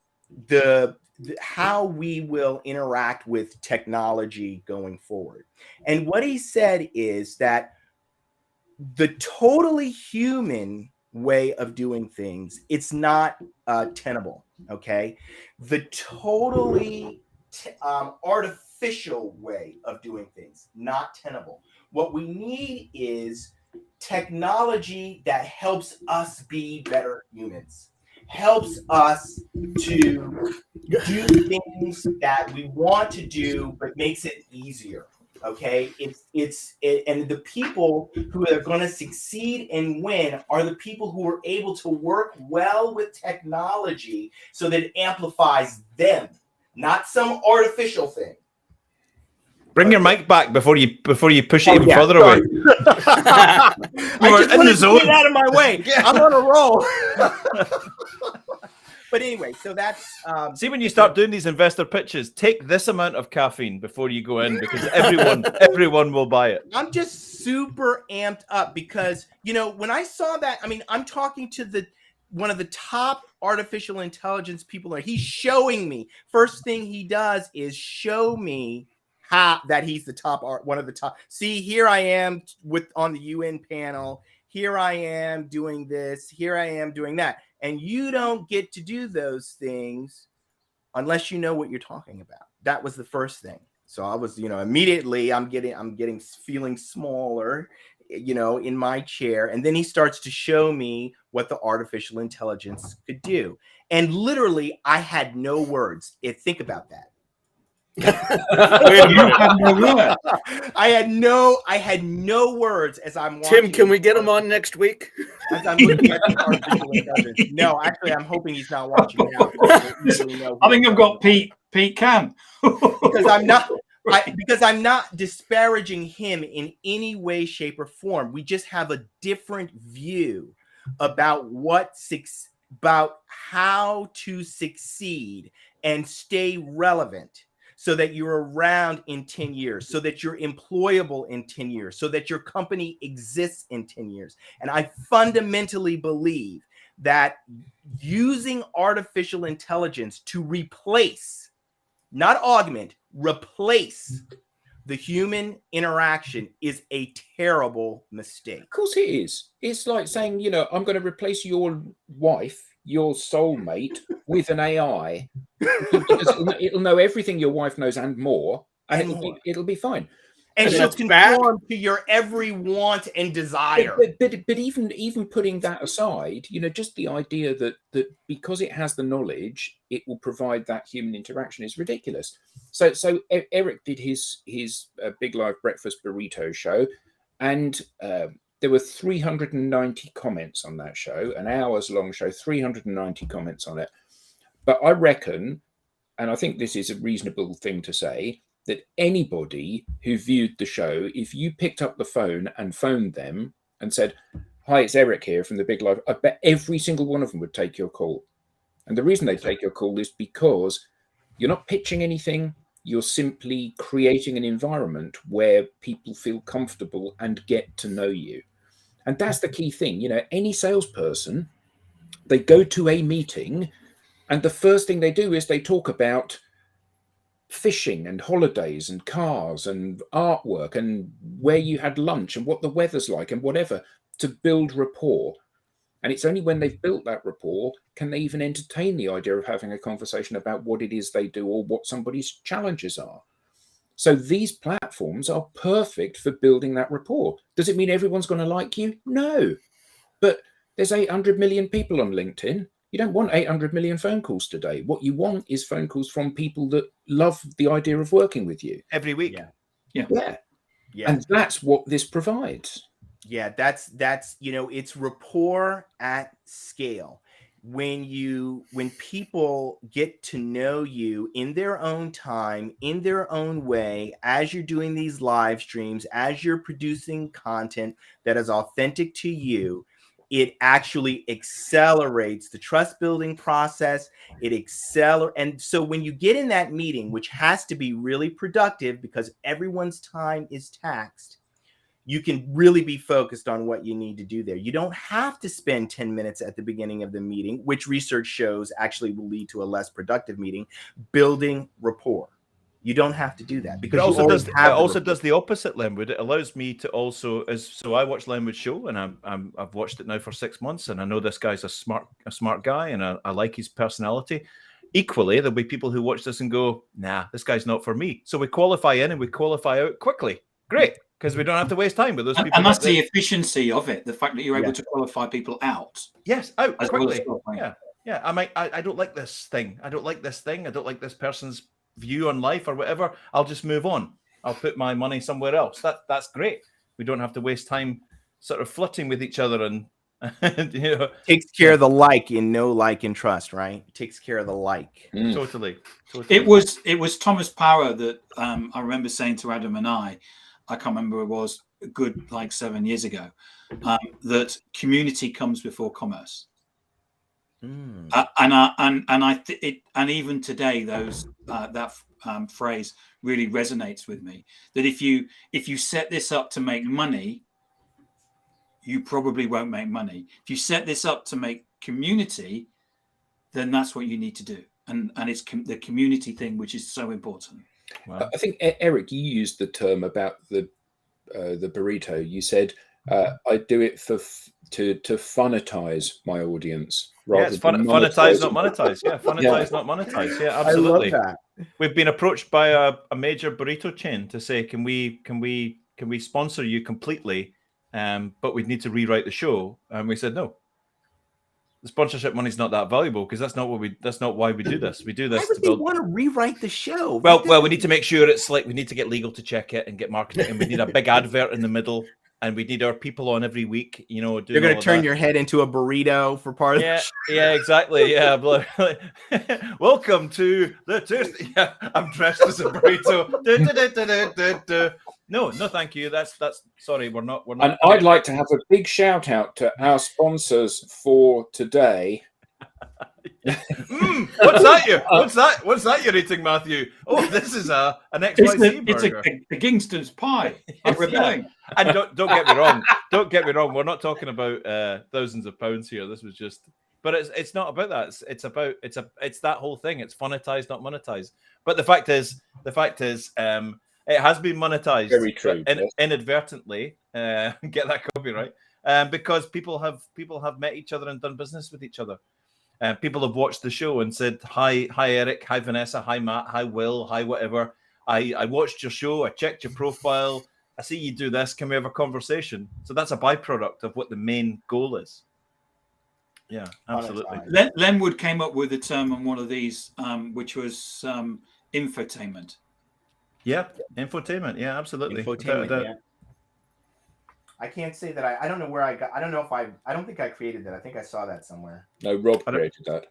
how we will interact with technology going forward. And what he said is that the totally human way of doing things, it's not tenable. Okay. The totally artificial way of doing things, not tenable. What we need is technology that helps us be better humans, helps us to do things that we want to do, but makes it easier. Okay, and the people who are going to succeed and win are the people who are able to work well with technology so that it amplifies them, not some artificial thing. Bring your mic back before you push it even further sorry. away. I just wanted to get out of my way. I'm on a roll. But anyway, so that's see, when you start doing these investor pitches, take this amount of caffeine before you go in, because everyone will buy it. I'm just super amped up because, you know, when I saw that, I mean, I'm talking to one of the top artificial intelligence people there. He's showing me. First thing he does is show me how that he's the top one of the top. See, here I am on the UN panel. Here I am doing this. Here I am doing that. And you don't get to do those things unless you know what you're talking about. That was the first thing. So I was, you know, immediately I'm feeling smaller, you know, in my chair. And then he starts to show me what the artificial intelligence could do. And literally, I had no words. Think about that. I had no words as I'm watching. Tim, can we get him on next week? As I'm looking at the artificial intelligence. No, actually, I'm hoping he's not watching now. I think I've got Pete Cam. Because I'm not disparaging him in any way, shape, or form. We just have a different view about about how to succeed and stay relevant, so that you're around in 10 years, so that you're employable in 10 years, so that your company exists in 10 years. And I fundamentally believe that using artificial intelligence to replace, not augment, replace the human interaction is a terrible mistake. Of course it is. It's like saying, you know, I'm going to replace your wife, your soulmate, with an AI. It'll know everything your wife knows and more, and it'll be fine. And she'll conform to your every want and desire. But even putting that aside, you know, just the idea that because it has the knowledge, it will provide that human interaction is ridiculous. So Eric did his Big Live Breakfast Burrito show, and there were 390 comments on that show, an hour's long show, 390 comments on it. But I reckon, and I think this is a reasonable thing to say, that anybody who viewed the show, if you picked up the phone and phoned them and said, "Hi, it's Eric here from the Big Live," I bet every single one of them would take your call. And the reason they take your call is because you're not pitching anything. You're simply creating an environment where people feel comfortable and get to know you. And that's the key thing. You know, any salesperson, they go to a meeting and the first thing they do is they talk about fishing and holidays and cars and artwork and where you had lunch and what the weather's like and whatever, to build rapport. And it's only when they've built that rapport can they even entertain the idea of having a conversation about what it is they do or what somebody's challenges are. So these platforms are perfect for building that rapport. Does it mean everyone's going to like you? No. But there's 800 million people on LinkedIn. You don't want 800 million phone calls today. What you want is phone calls from people that love the idea of working with you. Every week. Yeah. And that's what this provides. Yeah, that's you know, it's rapport at scale. when people get to know you in their own time, in their own way, as you're doing these live streams, as you're producing content that is authentic to you, it actually accelerates the trust building process. And so when you get in that meeting, which has to be really productive because everyone's time is taxed, you can really be focused on what you need to do there. You don't have to spend 10 minutes at the beginning of the meeting, which research shows actually will lead to a less productive meeting, building rapport. You don't have to do that because it also does the opposite, Lenwood. It allows me to also, so I watch Lenwood's show, and I've watched it now for 6 months, and I know this guy's a smart guy, and I like his personality. Equally, there'll be people who watch this and go, nah, this guy's not for me. So we qualify in and we qualify out quickly. Great, because we don't have to waste time with those people. And that's the efficiency of it, the fact that you're able to qualify people out. Yes, out quickly. Well, yeah. I don't like this thing. I don't like this thing. I don't like this person's view on life or whatever. I'll just move on. I'll put my money somewhere else. That's great. We don't have to waste time sort of flirting with each other and takes care of the like in know, like, and trust, right? It takes care of the like. Totally. It was Thomas Power that I remember saying to Adam and I can't remember, it was a good like 7 years ago, that community comes before commerce. And even today, that phrase really resonates with me. That if you set this up to make money, you probably won't make money. If you set this up to make community, then that's what you need to do. And it's the community thing which is so important. Wow. I think, Eric, you used the term about the burrito. You said I do it to funitize my audience. It's funitize, not monetize. Yeah, funitize, not monetize. Yeah, absolutely. I love that. We've been approached by a major burrito chain to say, can we sponsor you completely? But we'd need to rewrite the show, and we said no. The sponsorship money's not that valuable because that's not why we do this. We do this to build. Why would they want to rewrite the show? Well, we need to make sure it's like we need to get legal to check it and get marketing, and we need a big advert in the middle, and we need our people on every week. You're going to turn your head into a burrito for part of the show. Yeah, exactly. Yeah, welcome to the Tuesday. Yeah, I'm dressed as a burrito. No, thank you. That's sorry, we're not. And I'd like to have a big shout out to our sponsors for today. What's that? What's that you're eating, Matthew? Oh, this is an XYZ burger. It's a Kingston's pie. I'm rebelling. And don't get me wrong. Don't get me wrong. We're not talking about thousands of pounds here. This was just. But it's not about that. It's that whole thing. It's funitized, not monetized. But the fact is, it has been monetized. Very true. Inadvertently, get that copyright, because people have met each other and done business with each other. People have watched the show and said, hi Eric, hi Vanessa, hi Matt, hi Will, hi whatever. I watched your show. I checked your profile. I see you do this. Can we have a conversation? So that's a byproduct of what the main goal is. Yeah, absolutely. Lenwood came up with a term on one of these, which was infotainment. Yeah, infotainment. Yeah, absolutely. Infotainment, yeah. I can't say that I don't know where I got. I don't know if I don't think I created that. I think I saw that somewhere. No, Rob created that. I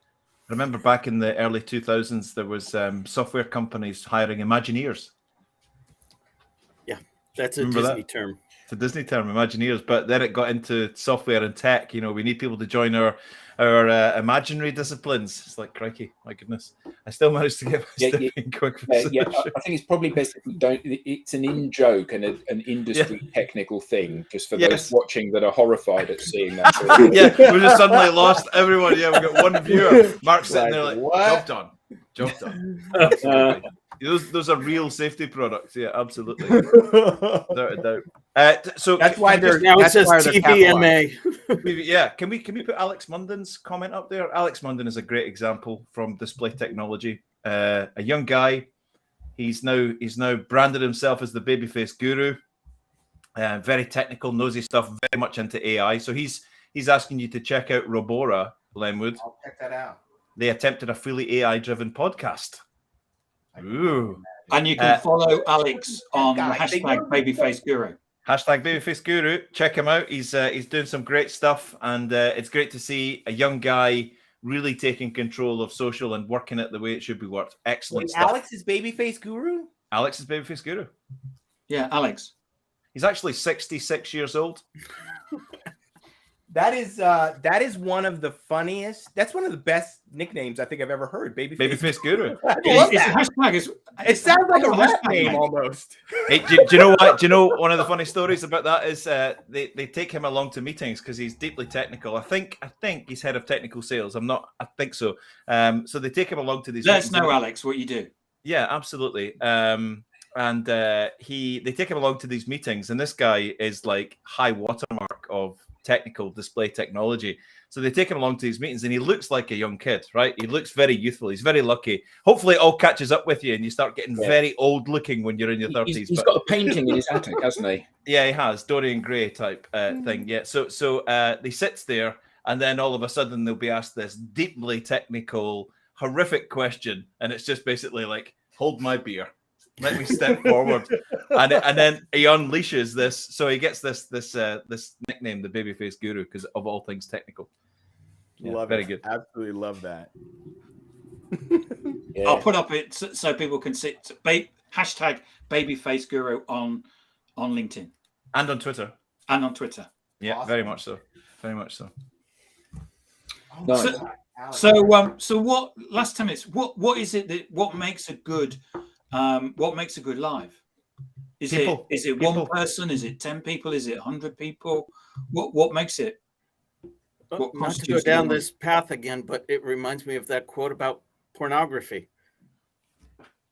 remember back in the early 2000s, there was software companies hiring Imagineers. Yeah, that's a Disney term. It's a Disney term, Imagineers. But then it got into software and tech. We need people to join our imaginary disciplines. It's like, crikey, my goodness. I still managed to get my step in quick. I think it's probably best if we don't. It's an in-joke and an industry technical thing, just for those watching that are horrified at seeing that. We just suddenly lost everyone. Yeah, we've got one viewer. Mark's sitting there like, what? Job done. Absolutely. Those are real safety products. Yeah, absolutely. Without a doubt. So that's why they're now it says TVMA. Yeah, can we put Alex Munden's comment up there? Alex Munden is a great example from Display Technology. A young guy. He's now branded himself as the babyface guru. Very technical, nosy stuff. Very much into AI. So he's asking you to check out Robora, Lenwood. I'll check that out. They attempted a fully AI-driven podcast. Ooh. And you can follow Alex on #BabyfaceGuru. #BabyfaceGuru. Check him out. He's doing some great stuff, and it's great to see a young guy really taking control of social and working it the way it should be worked. Excellent Wait, stuff. Alex is babyface guru? Alex is Babyface Guru. Yeah, Alex. He's actually 66 years old. That is one of the funniest. That's one of the best nicknames I think I've ever heard. Babyface Guru. I love It's a that. hashtag. It sounds like a rap hashtag, name mate. almost. Hey, do you know what? Do you know one of the funny stories about that is they take him along to meetings because he's deeply technical. I think he's head of technical sales. I think so. So they take him along to these. Let us meetings. know, Alex, what you do. Yeah, absolutely. And they take him along to these meetings, and this guy is like high watermark of technical display technology. So they take him along to these meetings, and he looks like a young kid, right? He looks very youthful. He's very lucky. Hopefully, it all catches up with you, and you start getting very old looking when you're in your 30s. He's got a painting in his attic, hasn't he? Yeah, he has Dorian Gray type thing. Yeah. So he sits there, and then all of a sudden they'll be asked this deeply technical, horrific question, and it's just basically like, "Hold my beer, let me step forward," and then he unleashes this. So he gets this nickname, the Babyface Guru, because of all things technical. Yeah, Love very it. good. Absolutely love that. Yeah. I'll put up it so people can see. Hashtag Babyface Guru on LinkedIn And on Twitter. and on Twitter. Yeah, Awesome. very much so. Very much so. Nice. So what? Last 10 minutes. What is it that what makes a good live? Is People. it one person? Is it 10 people? Is it 100 people? What makes it? What Not to go constitutes down the- this path again, but it reminds me of that quote about pornography.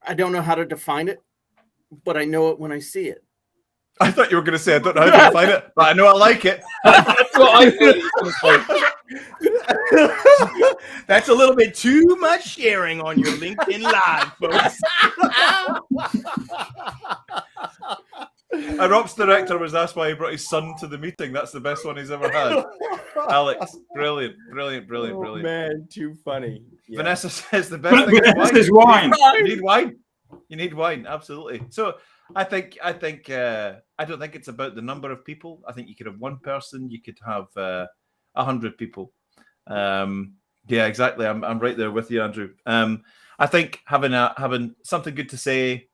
I don't know how to define it, but I know it when I see it. I thought you were going to say I don't know how to define it, but I know I like it. That's what I thought you were going to say. That's a little bit too much sharing on your LinkedIn Live, folks. Our ops director was asked why he brought his son to the meeting. That's the best one he's ever had. Alex, brilliant. Oh, man, too funny. Yeah. Vanessa says the best thing Vanessa is wine. You need wine. You need wine, absolutely. So I don't think it's about the number of people. I think you could have one person. You could have 100 people. Yeah, exactly. I'm right there with you, Andrew. I think having something good to say,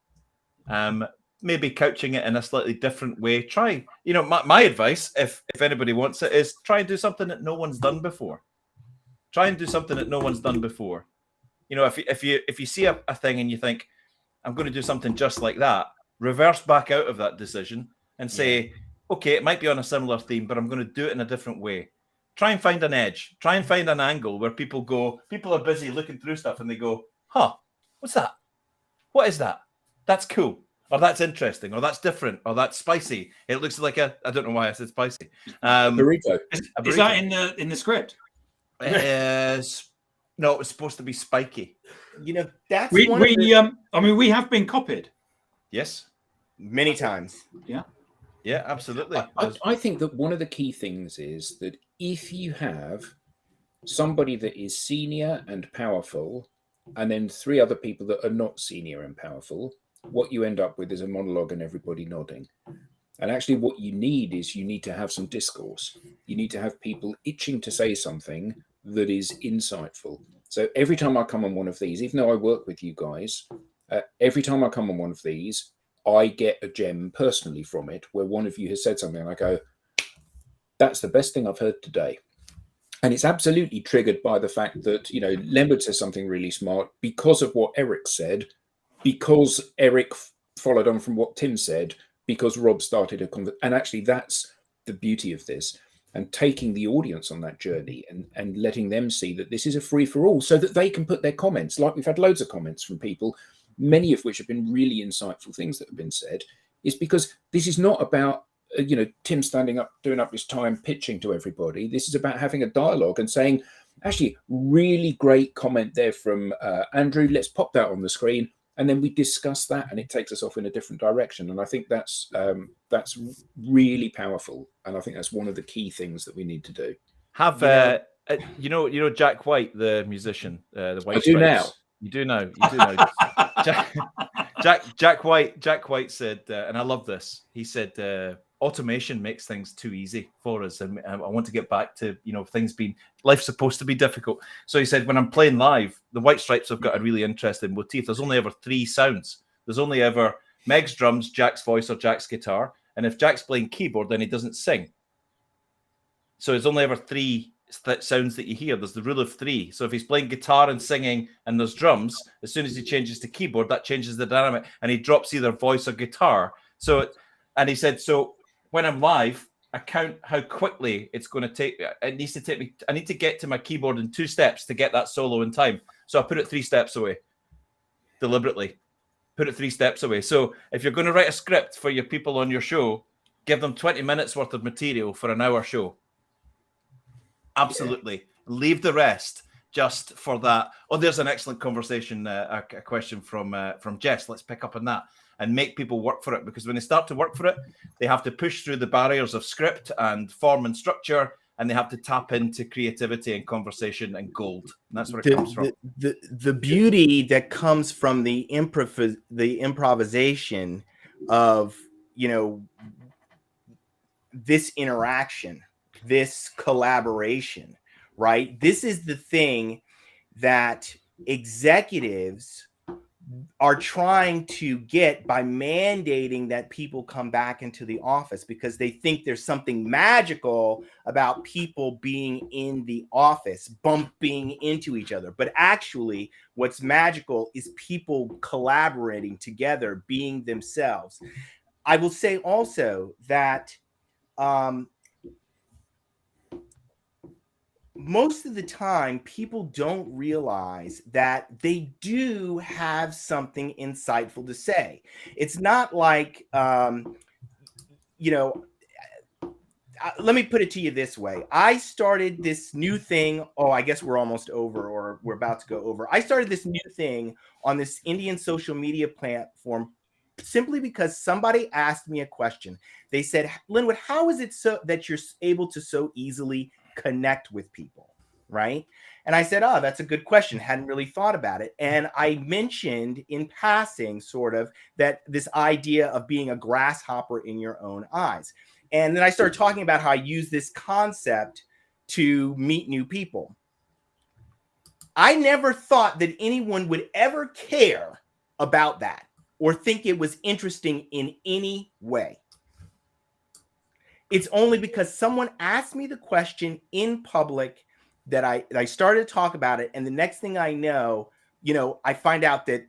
maybe couching it in a slightly different way. Try, my advice, if anybody wants it, is try and do something that no one's done before. Try and do something that no one's done before. If you see a thing and you think, I'm going to do something just like that, reverse back out of that decision and say, okay, it might be on a similar theme, but I'm going to do it in a different way. Try and find an edge. Try and find an angle where people are busy looking through stuff and they go, what's that? What is that? That's cool. Or that's interesting. Or that's different. Or that's spicy. It looks like I don't know why I said spicy. Burrito. Is that in the script? No, it was supposed to be spiky. That's We one of the- we have been copied. Yes. many times. Yeah, absolutely. I think that one of the key things is that if you have somebody that is senior and powerful, and then 3 other people that are not senior and powerful, what you end up with is a monologue and everybody nodding. And actually what you need to have some discourse. You need to have people itching to say something that is insightful. So every time I come on one of these, even though I work with you guys, every time I come on one of these, I get a gem personally from it where one of you has said something and I go, that's the best thing I've heard today. And it's absolutely triggered by the fact that, Lambert says something really smart because of what Eric said, because Eric followed on from what Tim said, because Rob started a conversation. And actually, that's the beauty of this. And taking the audience on that journey and letting them see that this is a free-for-all so that they can put their comments. Like we've had loads of comments from people, many of which have been really insightful things that have been said, is because this is not about, Tim standing up, doing up his time, pitching to everybody. This is about having a dialogue and saying, actually, really great comment there from Andrew. Let's pop that on the screen. And then we discuss that and it takes us off in a different direction. And I think that's really powerful. And I think that's one of the key things that we need to do. Have Jack White, the musician, the White I do Stripes? now. You do know. Jack White said, and I love this. He said, automation makes things too easy for us, and I want to get back to, you know, things being, life's supposed to be difficult. So he said, when I'm playing live, the White Stripes have got a really interesting motif. There's only ever 3 sounds. There's only ever Meg's drums, Jack's voice, or Jack's guitar. And if Jack's playing keyboard, then he doesn't sing. So it's only ever 3 sounds that you hear. There's the rule of 3. So if he's playing guitar and singing and there's drums, as soon as he changes to keyboard, that changes the dynamic, and he drops either voice or guitar. So, and he said, so when I'm live, I count how quickly it's going to take. It needs to take me. I need to get to my keyboard in 2 steps to get that solo in time. So I put it 3 steps away, deliberately. Put it 3 steps away. So if you're going to write a script for your people on your show, give them 20 minutes worth of material for an hour show. Absolutely. Yeah. Leave the rest just for that. Oh, there's an excellent conversation, a question from Jess. Let's pick up on that and make people work for it, because when they start to work for it, they have to push through the barriers of script and form and structure, and they have to tap into creativity and conversation and gold. And that's where it comes from. The beauty that comes from the improvisation of, you know, this interaction, this collaboration, right? This is the thing that executives are trying to get by mandating that people come back into the office, because they think there's something magical about people being in the office, bumping into each other. But actually, what's magical is people collaborating together, being themselves. I will say also that most of the time, people don't realize that they do have something insightful to say. It's not like, you know, let me put it to you this way. I started this new thing. Oh, I guess we're almost over, or we're about to go over. I started this new thing on this Indian social media platform simply because somebody asked me a question. They said, Linwood, how is it so that you're able to so easily connect with people, right? And I said, oh, that's a good question. Hadn't really thought about it. And I mentioned in passing sort of that this idea of being a grasshopper in your own eyes. And then I started talking about how I use this concept to meet new people. I never thought that anyone would ever care about that or think it was interesting in any way. It's only because someone asked me the question in public that I started to talk about it. And the next thing I know, you know, I find out that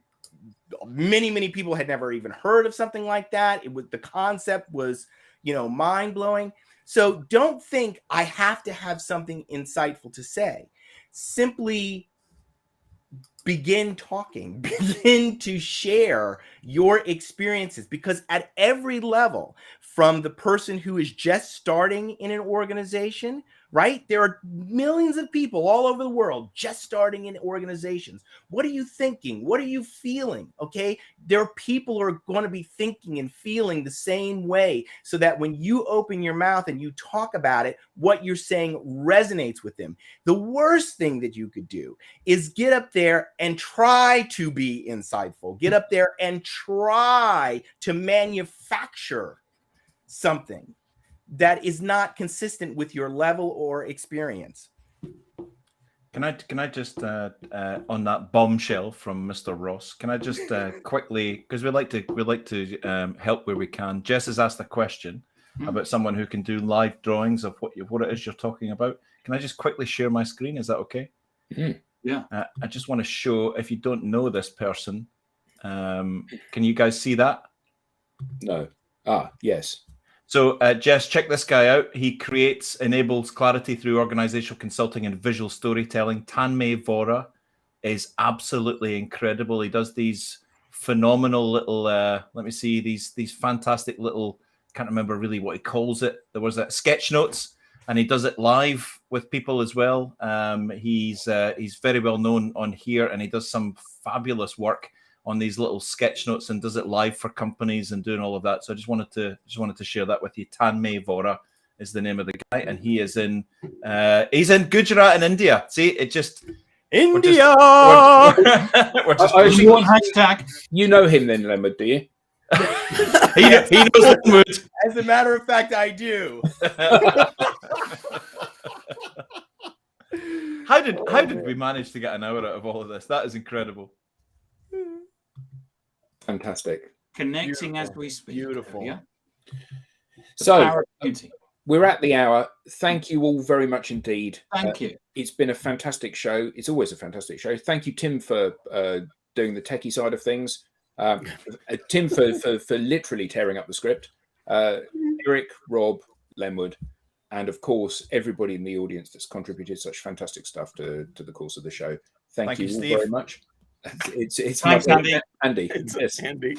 many people had never even heard of something like that. It was, the concept was, you know, mind blowing. So don't think I have to have something insightful to say. Simply begin talking, begin to share your experiences, because at every level, from the person who is just starting in an organization, right? There are millions of people all over the world just starting in organizations. What are you thinking? What are you feeling? Okay. There are people who are going to be thinking and feeling the same way, so that when you open your mouth and you talk about it, what you're saying resonates with them. The worst thing that you could do is get up there and try to be insightful. Get up there and try to manufacture something that is not consistent with your level or experience. Can I just on that bombshell from Mr. Ross? Can I just quickly, because we like to help where we can. Jess has asked a question about someone who can do live drawings of what it is you're talking about. Can I just quickly share my screen? Is that okay? Yeah. I just want to show, if you don't know this person, can you guys see that? No. Yes. So, Jess, check this guy out. He enables clarity through organizational consulting and visual storytelling. Tanmay Vora is absolutely incredible. He does these phenomenal little, let me see, these fantastic little, can't remember really what he calls it. There was sketch notes, and he does it live with people as well. He's very well known on here, and he does some fabulous work on these little sketch notes and does it live for companies and doing all of that. So I just wanted to share that with you. Tanmay Vora is the name of the guy, and he's in Gujarat in India. See, it just India. Hashtag. You know him then, Leonard, do you? he knows Linwood. As a matter of fact, I do. How did we manage to get an hour out of all of this? That is incredible. Fantastic. Connecting as we speak. Beautiful. Yeah. So we're at the hour. Thank you all very much indeed. Thank you. It's been a fantastic show. It's always a fantastic show. Thank you, Tim, for doing the techie side of things. Tim for literally tearing up the script. Eric, Rob, Lenwood, and of course everybody in the audience that's contributed such fantastic stuff to the course of the show. Thank you all Steve. very much. It's Thanks, my Andy. Andy. It's Yes. Andy.